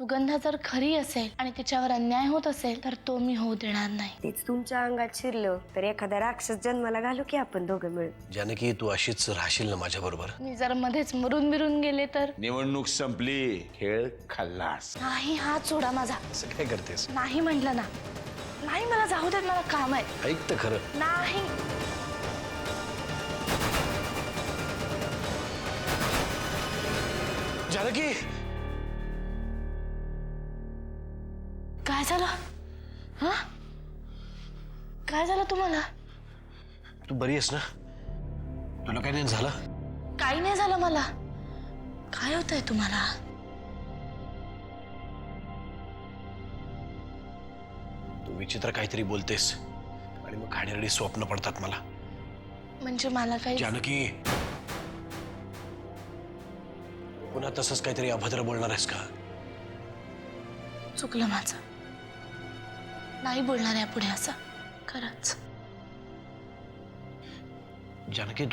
सुगंधा जर खरी असेल आणि तिच्यावर अन्याय होत असेल तर तो मी होऊ देणार नाही. तेच तुमच्या अंगात शिरलं तर एखादा राक्षस जन्माला घालू की आपण दोघं मिळून. जानकी तू अशीच राहशील ना माझ्या बरोबर? मी जर मध्येच मरून बिरून गेले तर? निवडणूक संपली, खेळ खल्लास. नाही, हात सोडा माझा. असं काय करतेस? नाही म्हटलं ना. नाही, मला जाऊ देत, मला काम आहे. ऐक तर खरं. नाही. जानकी काय झालं? हा, काय झालं तुम्हाला? तू बरी आहेस ना? तुला काही नाही झालं? काही नाही झालं मला. काय होतंय तुम्हाला? तू विचित्र काहीतरी बोलतेस आणि मग खाण्यारडी स्वप्न पडतात मला. म्हणजे मला काही? जानकी पुन्हा तसंच काहीतरी अभद्र बोलणार आहेस का? चुकलं माझं. नाही बोलणार आहे पुढे असं, खरंच. जानकी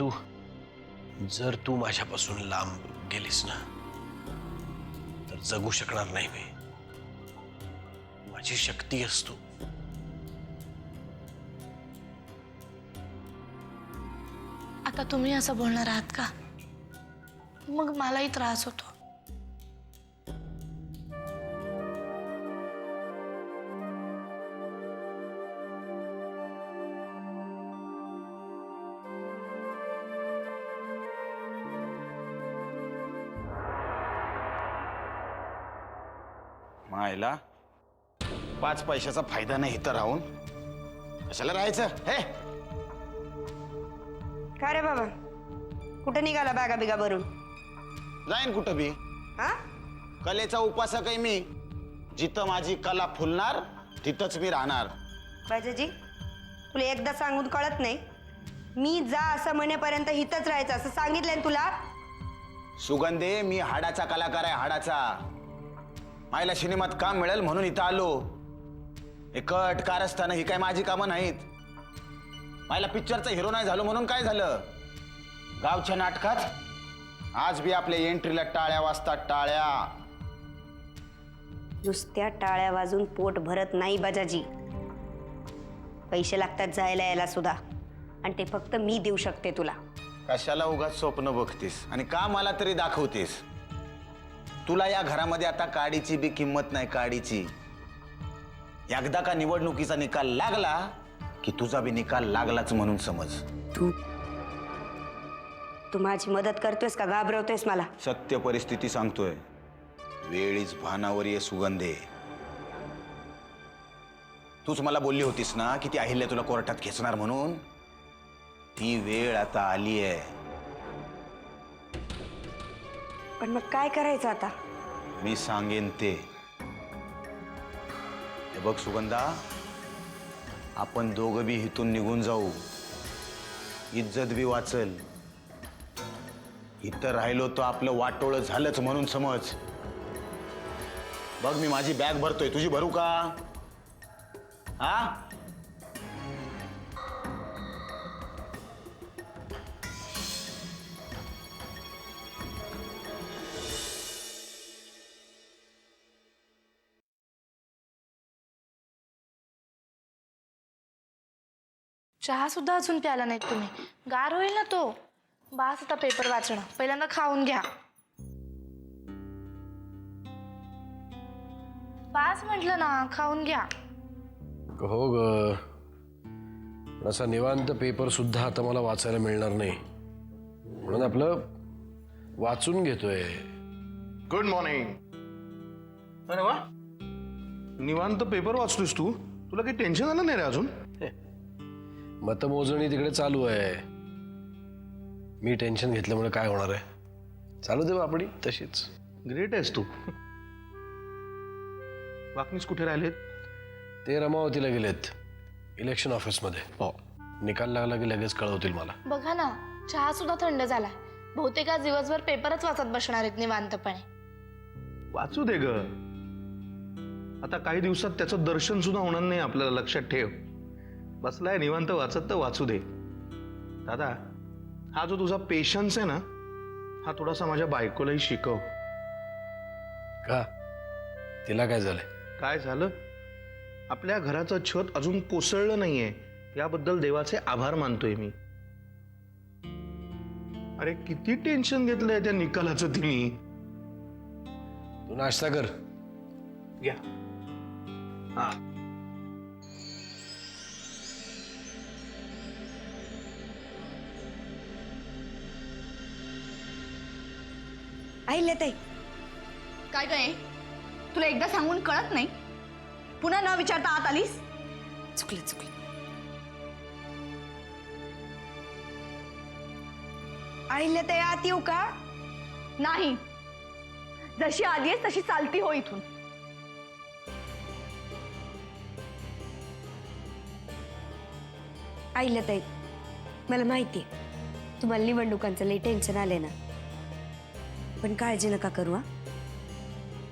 जर तू माझ्यापासून लांब गेलीस ना तर जगू शकणार नाही मी. माझी शक्ती असतो. आता तुम्ही असं बोलणार आहात का? मग मलाही त्रास होतो. मायला 5 पैशाचा फायदा नाही इथं राहून. कशाला राहायचं हे? का रे बाबा, कुठं निघाला बागा बिगा भरून? जाईन कुठं बी. हा, कलेचा उपासक आहे मी. जिथं माझी कला फुलणार तिथंच मी राहणार. बाजाजी, तुला एकदा सांगून कळत नाही? मी जा असं म्हणेपर्यंत हिथंच राहायचं असं सांगितलंय ना तुला? सुगंधे, मी हाडाचा कलाकार आहे, हाडाचा. मायला सिनेमात काम मिळेल म्हणून इथं आलो. हे कट कारस्थानं ही काय माझी कामं नाहीत. मायला पिक्चरचा हिरो नाही झालो म्हणून काय झालं? गावच्या नाटकात आज बी आपल्या एंट्रीला टाळ्या वाजतात, टाळ्या. नुसत्या टाळ्या वाजून पोट भरत नाही बाजाजी. पैसे लागतात जायला यायला सुद्धा, आणि ते फक्त मी देऊ शकते तुला. कशाला उगाच स्वप्न बघतीस आणि का मला तरी दाखवतीस? तुला या घरामध्ये आता काडीची बी किंमत नाही, काडीची. एकदा का निवडणुकीचा निकाल लागला की तुझा बी निकाल लागलाच म्हणून समज. तू माझी मदत करतोयस का घाबरवतोयस मला? सत्य परिस्थिती सांगतोय. वेळीच भानावर ये सुगंधे. तूच मला बोलली होतीस ना की ती अहिल्या तुला कोर्टात खेचणार म्हणून. ती वेळ आता आली आहे. पण मग काय करायचं आता? मी सांगेन ते. हे बघ सुगंधा, आपण दोघं बी इथून निघून जाऊ. इज्जत बी वाचल. इथं राहिलो तो आपलं वाटोळं झालंच म्हणून समज. बघ मी माझी बॅग भरतोय, तुझी भरू का? हा, चहा सुद्धा अजून प्याला नाहीत तुम्ही. गार होईल ना तो. बास आता पेपर वाचणं. पहिल्यांदा खाऊन घ्या. बास म्हटलं ना, खाऊन घ्या. हो ग, पण असा निवांत पेपर सुद्धा आता मला वाचायला मिळणार नाही, म्हणून आपलं वाचून घेतोय. Good morning. अरे वा, निवांत पेपर वाचतोस तू. तुला काही टेन्शन आलं नाही रे अजून? मतमोजणी तिकडे चालू आहे. मी टेन्शन घेतल्यामुळे काय होणार आहे? चालू दे बापडी तशीच. ग्रेट आहेस तू. वाकनीस कुठे राहिलेत? ते रमावतीला गेलेत इलेक्शन ऑफिसमध्ये. हो. निकाल लागला की लगेच कळवतील मला. बघा ना, चहा सुद्धा थंड झालाय. बहुतेक आज दिवसभर पेपरच वाचत बसणार आहेत निवांतपणे. वाचू दे ग. आता काही दिवसात त्याचं दर्शन सुद्धा होणार नाही आपल्याला, लक्षात ठेव. बसलाय निवांत वाचत तर वाचू दे. दादा, हा जो तुझा पेशन्स आहे ना, हा थोडासा माझ्या बायकोलाही शिकव. का? तिला काय झालंय? काय झालं? आपल्या घराचं छत अजून कोसळलं नाहीये याबद्दल देवाचे आभार मानतोय मी. अरे किती टेन्शन घेतलंय त्या निकालाचं तिने. तू नाश्ता कर. घ्या. हा. अहिल्याताई, काय काय तुला एकदा सांगून कळत नाही? पुन्हा न विचारता आत आलीस? चुकलं चुकलं. अहिल्याताई, आत येऊ का? नाही, जशी आली आहेस तशी चालती हो इथून. अहिल्याताई, मला माहिती आहे तुम्हाला निवडणुकांचं लई टेन्शन आले ना, पण काळजी नका करू. हा,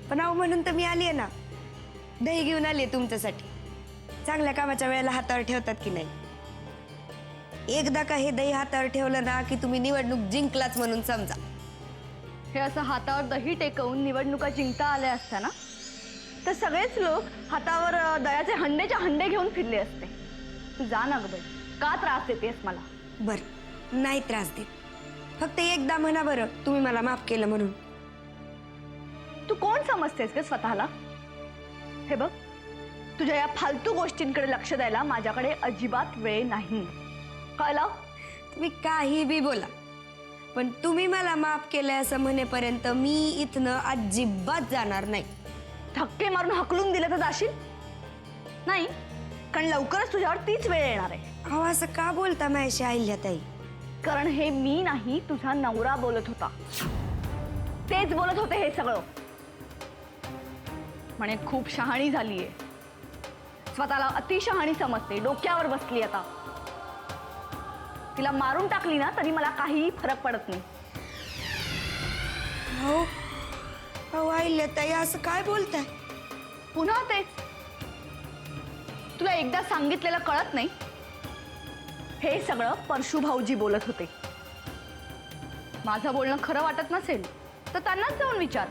पण अहो म्हणून तर मी आली आहे ना. दही घेऊन आली आहे तुमच्यासाठी. चांगल्या कामाच्या वेळेला हातावर ठेवतात की नाही? एकदा का हे दही हातावर ठेवलं ना की तुम्ही निवडणूक जिंकलाच म्हणून समजा. हे असं हातावर दही टेकवून निवडणुका जिंकता आल्या असत्या ना तर सगळेच लोक हातावर दयाचे हंडेच्या हंडे घेऊन फिरले असते. तू जा ना ग बाई, का त्रास देतेस मला? बरं, नाही त्रास देत. फक्त एकदा म्हणा बरं, तुम्ही मला माफ केलं म्हणून. तू कोण समजतेस ग स्वतःला? हे बघ, तुझ्या या फालतू गोष्टींकडे लक्ष द्यायला माझ्याकडे अजिबात वेळ नाही. कळलं? तुम्ही काही बी बोला, पण तुम्ही मला माफ केलंय असं म्हणेपर्यंत मी इथनं अजिबात जाणार नाही. धक्के मारून हकलून दिलं तर जाशील? नाही, कारण लवकरच तुझ्यावर तीच वेळ येणार आहे. अहो, असं का बोलता माझ्याशी अहिल्याताई? कारण हे मी नाही, तुझा नवरा बोलत होता. तेच बोलत होते हे सगळं. म्हणे खूप शहाणी झालीये, स्वतःला अतिशहाणी समजते, डोक्यावर बसली. आता तिला मारून टाकली ना तरी मला काहीही फरक पडत नाही. हो, अहो अहिल्याताई, असं काय बोलताय? पुन्हा तेच. तुला एकदा सांगितलेलं कळत नाही? हे सगळं परशू भाऊजी बोलत होते. माझं बोलणं खरं वाटत नसेल तर त्यांनाच जाऊन विचार.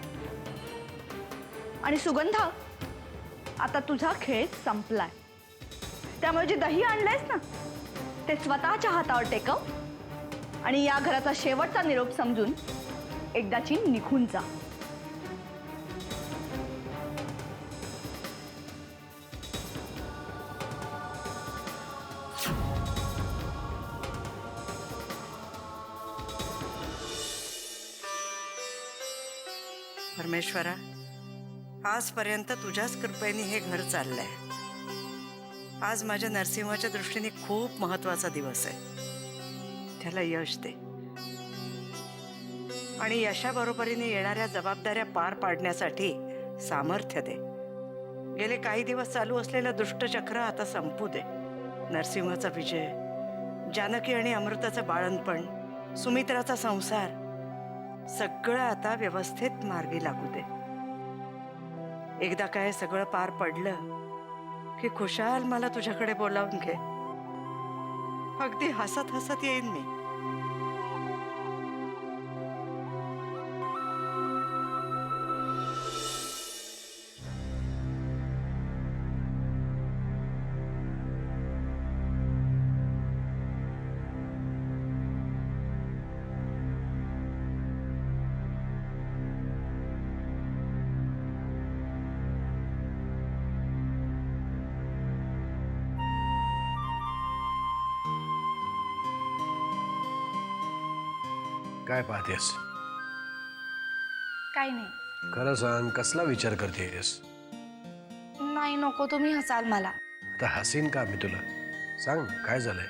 आणि सुगंधा, आता तुझा खेळ संपलाय. त्यामुळे जे दही आणलंयस ना ते स्वतःच्या हातावर टेकव आणि या घराचा शेवटचा निरोप समजून एकदाची निघून जा. परमेश्वरा, आजपर्यंत तुझ्याच कृपेने हे घर चाललंय. आज माझ्या नरसिंहाच्या दृष्टीने खूप महत्वाचा दिवस आहे. त्याला यश दे आणि यशाबरोबरीने येणाऱ्या जबाबदाऱ्या पार पाडण्यासाठी सामर्थ्य दे. गेले काही दिवस चालू असलेलं दुष्टचक्र आता संपू दे. नरसिंहाचा विजय, जानकी आणि अमृताचं बाळंतपण, सुमित्राचा संसार सगळं आता व्यवस्थित मार्गी लागू दे. एकदा काय सगळं पार पडलं की खुशाल मला तुझ्याकडे बोलावून घे. अगदी हसत हसत येईन मी. काय पाहतेस? काही नाही. खरं सांग, कसला विचार करतेस? नाही, नको, तुम्ही हसाल मला. आता हसीन का मी तुला? सांग, काय झालंय?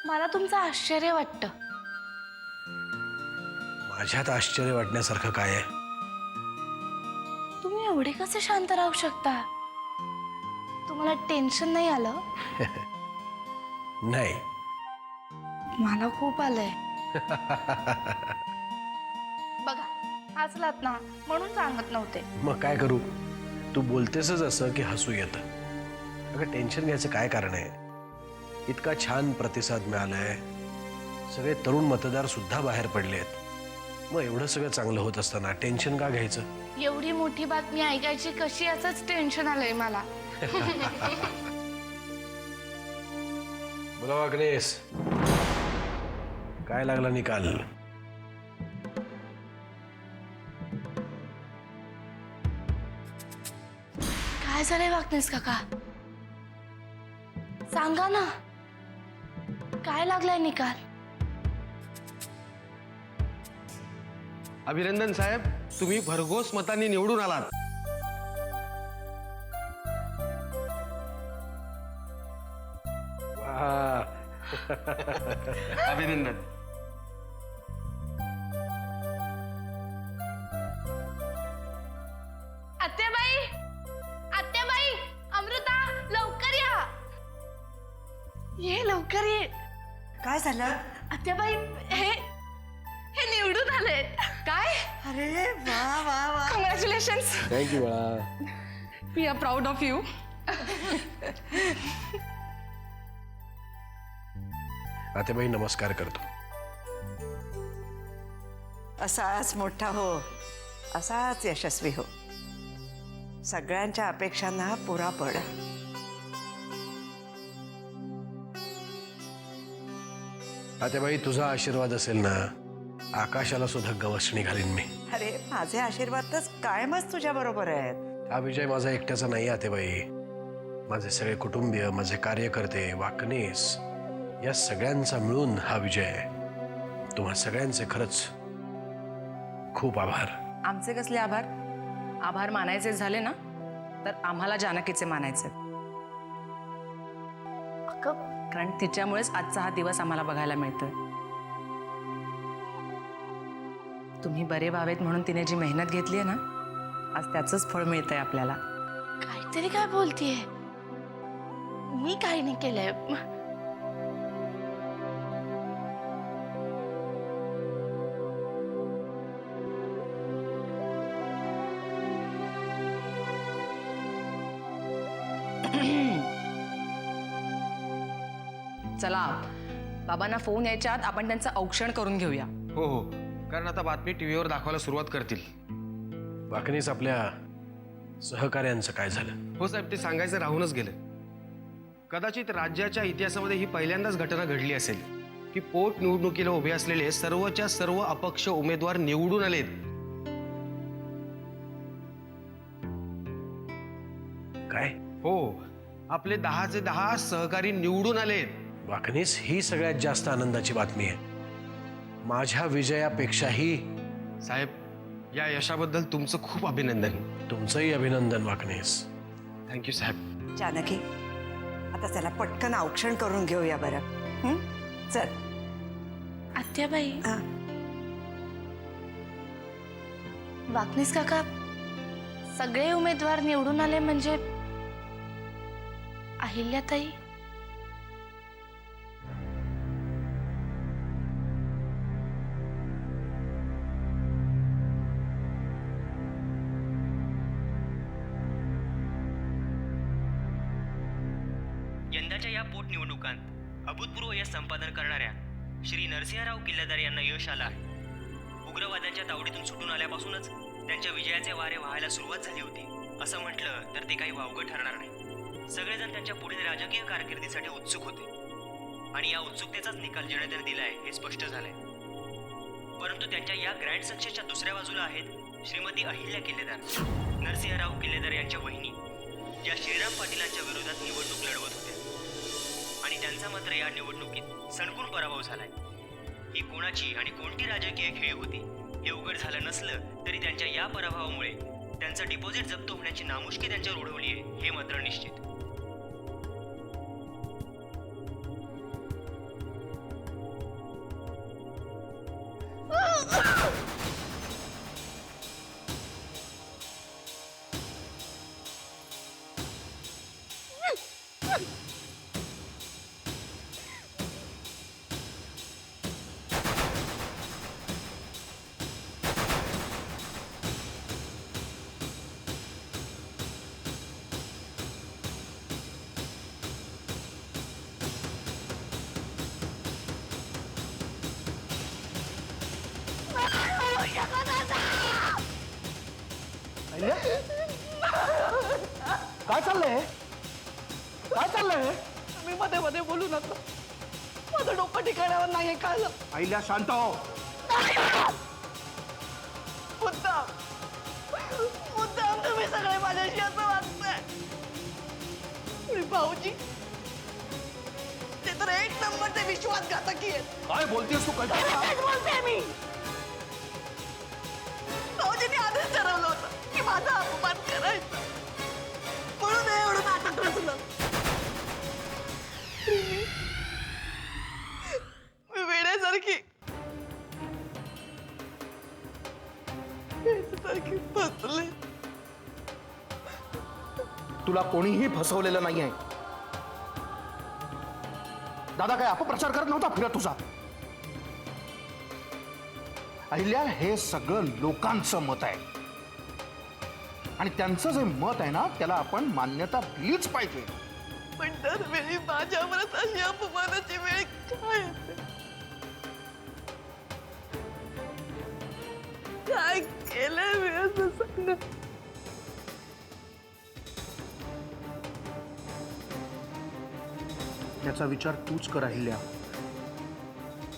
मला तुमचं आश्चर्य वाटतं. माझ्यात आश्चर्य वाटण्यासारखं काय आहे? तुम्ही एवढे कसे शांत राहू शकता? तुम्हाला टेन्शन नाही आलं? नाही. मला खूप आलंय. बघा, हसलात ना म्हणून सांगत नव्हते. मग काय करू? तू बोलतेसच असं की हसू येतं. अगं, टेन्शन घ्यायचं काय कारण आहे? इतका छान प्रतिसाद मिळालाय. सगळे तरुण मतदार सुद्धा बाहेर पडले आहेत. मग एवढं सगळं चांगलं होत असताना टेन्शन का घ्यायचं? एवढी मोठी बातमी ऐकायची कशी असंच टेन्शन आलंय मला. बोला वागणेस, काय लागला निकाल? काय झालंय वागणेस काका? सांगा ना, काय लागलाय निकाल? अभिनंदन साहेब, तुम्ही भरघोस मतांनी निवडून आलात. वा. अभिनंदन. आत्याबाई, आत्याबाई, अमृता, लवकर या. ये लवकर ये. काय झालं? आत्याबाई, हे निवडून आले. काय? अरे वा वा वा. कॉंग्रॅच्युलेशन्स. थँक्यू बाळा. We are proud of you. आतेबाई नमस्कार करतो. असाच मोठा हो, असाच यशस्वी हो, सगळ्यांच्या अपेक्षांना पुरा पड. आतेबाई तुझा आशीर्वाद असेल ना, आकाशाला सुद्धा गवसणी घालीन मी. अरे माझे आशीर्वाद तर कायमच तुझ्या बरोबर आहेत. हा विजय माझा एकट्याचा नाही आतेबाई. माझे सगळे कुटुंबीय, माझे कार्यकर्ते, वाकणीस, या सगळ्यांचा मिळून हा विजय आहे. तुम्हा सगळ्यांचे खरंच खूप आभार. आमचे कसले आभार? आभार मानायचे झाले ना तर आम्हाला जानकीचे मानायचे, कारण तिच्यामुळेच आजचा हा दिवस आम्हाला बघायला मिळतोय. तुम्ही बरे व्हावेत म्हणून तिने जी मेहनत घेतली आहे ना, आज त्याचंच फळ मिळतंय आपल्याला. काहीतरी काय बोलतीये? मी काही नाही केलंय. चला, बाबांना फोन यायच्या आत आपण त्यांचं औक्षण करून घेऊया. हो हो, कारण आता बातमी टीव्हीवर दाखवायला सुरुवात करतील. वाकणीस आपल्या सहकार्यांचं काय झालं? हो साहेब, ते सांगायचं राहूनच गेलं. कदाचित राज्याच्या इतिहासामध्ये ही पहिल्यांदाच घटना घडली असेल की पोटनिवडणुकीला उभे असलेले सर्वच्या सर्व अपक्ष उमेदवार निवडून आलेत. काय? हो, आपले 10चे 10 सहकारी निवडून आलेत. वाकणीस ही सगळ्यात जास्त आनंदाची बातमी आहे, माझ्या विजयापेक्षाही. साहेब, या यशाबद्दल तुमचं खूप अभिनंदन. तुमचंही अभिनंदन वाकणीस. थँक्यू साहेब. जानकी, आता चला पटकन औक्षण करून घेऊया बरं. चल. आत्याबाई, हा. वाकणीस काका, सगळे उमेदवार निवडून आले म्हणजे अहिल्याताई? यंदाच्या या पोटनिवडणुकांत अभूतपूर्व यश संपादन करणाऱ्या श्री नरसिंहराव किल्लेदार यांना यश आलं आहे. उग्रवाद्यांच्या तावडीतून सुटून आल्यापासूनच त्यांच्या विजयाचे वारे वाहायला सुरुवात झाली होती, असं म्हटलं तर ते काही वावगं ठरणार नाही. सगळेजण त्यांच्या पुढील राजकीय कारकिर्दीसाठी उत्सुक होते आणि या उत्सुकतेचाच निकाल जनतेने दिलाय हे स्पष्ट झालंय. परंतु त्यांच्या या ग्रँड सक्सेसच्या दुसऱ्या बाजूला आहेत श्रीमती अहिल्या किल्लेदार, नरसिंहराव किल्लेदार यांच्या वहिनी, ज्या श्रीराम पाटीलांच्या विरोधात निवडणूक लढवत होत्या आणि त्यांचा मात्र या निवडणुकीत सणकून पराभव झालाय. ही कोणाची आणि कोणती राजकीय खेळी होती हे उघड झालं नसलं तरी त्यांच्या या पराभवामुळे त्यांचं डिपॉझिट जप्त होण्याची नामुष्की त्यांच्यावर उडवली आहे हे मात्र निश्चित. काय चाललंय? काय चाललंय? मी मध्ये मध्ये बोलू नका. माझं डोकं ठिकाणावर नाही कळलं. आईला शांत हो. मुद्दाम तुम्ही सगळे माझ्याशी असं वागताय. आणि भाऊजी ते तर एक नंबरचे विश्वासघातकी आहेत. काय बोलतेस तू? काय तेच बोलते मी. भाऊजींनी आधीच ठरवलं होतं की माझा अपमान करायचा, म्हणून हे एवढं नाटक रचलं. मी वेड्यासारखी फसले. तुला कोणीही फसवलेलं नाही आहे. दादा काय अपप्रचार करत नव्हता फिरत तुझा. अहिल्या, हे सगळं लोकांचं मत आहे आणि त्यांचं जे मत आहे ना त्याला आपण मान्यता दिलीच पाहिजे. पण दरवेळी माझ्यावरच अशी अपमानाची वेळ काय येते? काय केलंय मी असं सांग. याचा विचार तूच कर अहिल्या.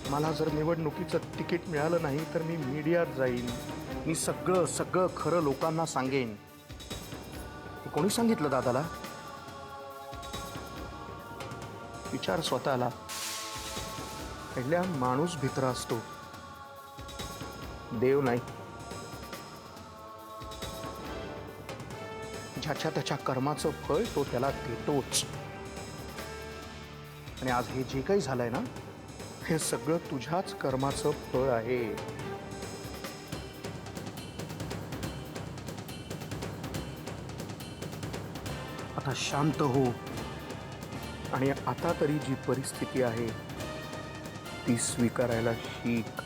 मला जर निवडणुकीचं तिकीट मिळालं नाही तर मी मीडियात जाईन. मी सगळं सगळं खरं लोकांना सांगेन. हे कोणी सांगितलं दादाला? विचार स्वतःला. पहिल्या माणूस भित्र असतो, देव नाही. ज्याच्या त्याच्या कर्माचं फळ तो त्याला देतोच. आणि आज हे जे काही झालंय ना, हे सगळं तुझ्याच कर्माचं फळ आहे. आता शांत हो आणि आता तरी जी परिस्थिती आहे ती स्वीकारायला शिक.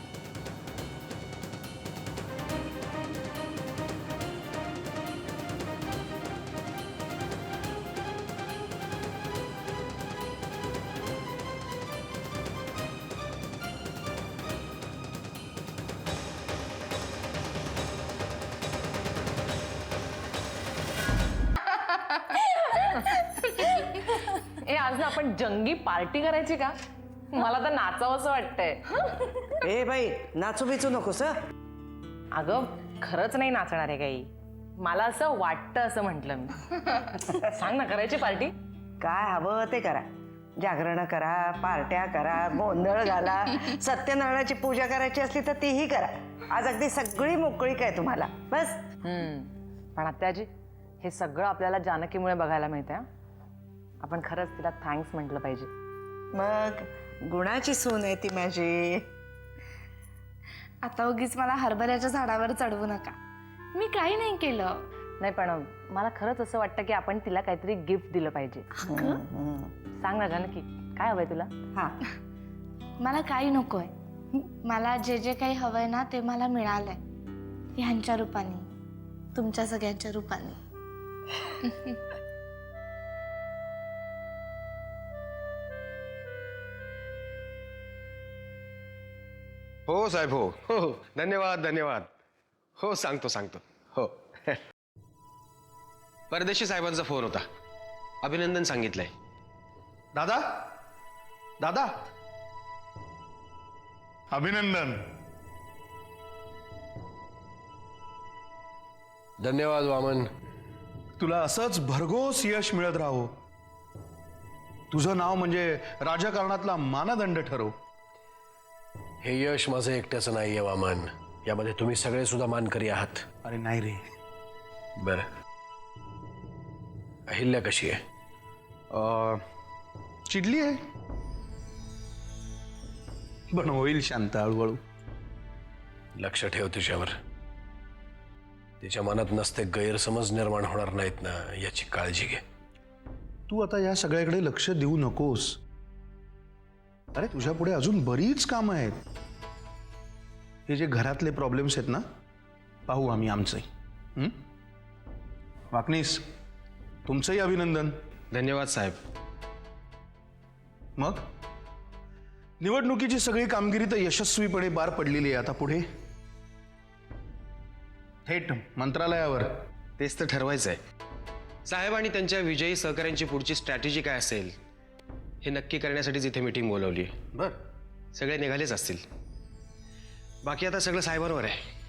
आज ना आपण जंगी पार्टी करायची का? मला तर नाचावंसं वाटतंय. ए बाई, नाचू बिचू नकोस हं? अगं खरंच नाही नाचणार आहे काही. मला असं वाटतं असं म्हटलं मी. सांग ना, करायची पार्टी? काय हवं ते करा. जागरण करा, पार्ट्या करा, गोंधळ घाला, सत्यनारायणाची पूजा करायची असली तर तीही करा. आज अगदी सगळी मोकळीक आहे तुम्हाला. बस. पण आत्याजी, हे सगळं आपल्याला जानकीमुळे बघायला मिळतंय. आपण खरंच तिला थँक्स म्हटलं पाहिजे. मग गुणाची सून आहे ती माझी. आता उगीच मला हरभऱ्याच्या झाडावर चढवू नका. मी काही नाही केलं. नाही, पण मला खरंच असं वाटतं की आपण तिला काहीतरी गिफ्ट दिलं पाहिजे. सांग ना जानकी, काय हवंय तुला? हा, मला काही नकोय. मला जे जे काही हवंय ना ते मला मिळालंय. ह्यांच्या रूपाने, तुमच्या सगळ्यांच्या रूपाने. हो साहेब, हो हो हो. धन्यवाद धन्यवाद. हो सांगतो सांगतो. हो. परदेशी साहेबांचा फोन होता. अभिनंदन सांगितलंय. दादा, दादा, अभिनंदन. धन्यवाद वामन. तुला असंच भरघोस यश मिळत राहो. तुझं नाव म्हणजे राजकारणातला मानदंड ठरव. हे यश माझं एकट्याचं नाहीये वामन. यामध्ये तुम्ही सगळे सुद्धा मानकरी आहात. अरे नाही रे. बरं, अहिल्या कशी आहे? चिडली आहे, पण होईल शांत हळूहळू. लक्ष ठेव तिच्यावर. तिच्या मनात नसते गैरसमज निर्माण होणार नाहीत ना, याची काळजी घे. तू आता या सगळ्याकडे लक्ष देऊ नकोस. अरे तुझ्या पुढे अजून बरीच कामं आहेत. हे जे घरातले प्रॉब्लेम्स आहेत ना, पाहू आम्ही आमचंही. वाकनीस, तुमचंही अभिनंदन. धन्यवाद साहेब. मग निवडणुकीची सगळी कामगिरी तर यशस्वीपणे पार पडलेली आहे. आता पुढे थेट मंत्रालयावर तेच तर ठरवायचं आहे. साहेब आणि त्यांच्या विजयी सहकाऱ्यांची पुढची स्ट्रॅटेजी काय असेल हे नक्की करण्यासाठीच इथे मीटिंग बोलावली आहे. बरं. सगळे निघालेच असतील. बाकी आता सगळं साहेबांवर आहे.